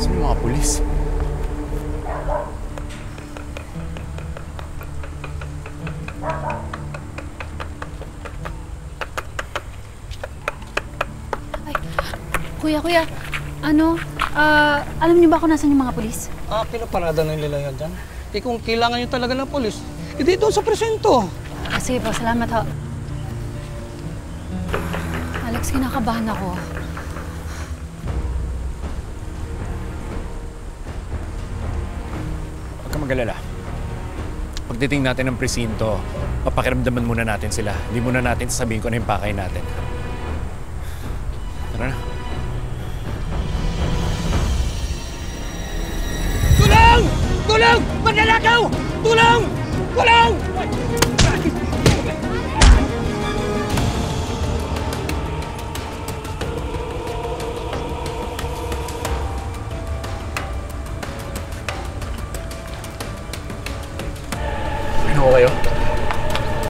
Saan yung mga pulis? Kuya, alam niyo ba kung nasan yung mga pulis? Pinaparada na nila yan dyan. Kung kailangan nyo talaga ng pulis, doon sa presinto. Sige po, salamat ho. Alex, kinakabahan ako. Huwag ka mag-alala. Pagdating natin ng presinto, papakiramdaman muna natin sila. Hindi muna natin sasabihin kung ano yung pakay natin. Tara na. Tulong! Tulong! Magnanakaw! Tulong! Tulong! Ano kayo?